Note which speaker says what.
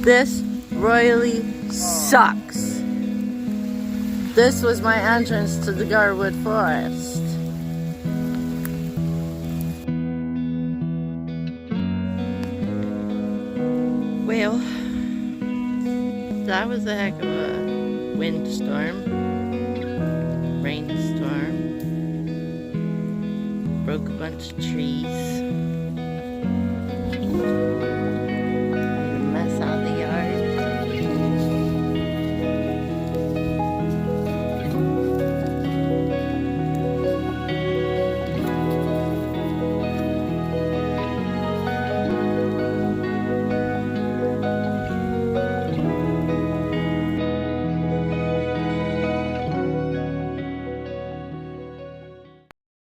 Speaker 1: This royally sucks. This was my entrance to the Grrrrwood forest. Well, that was a heck of a windstorm, rainstorm, broke a bunch of trees.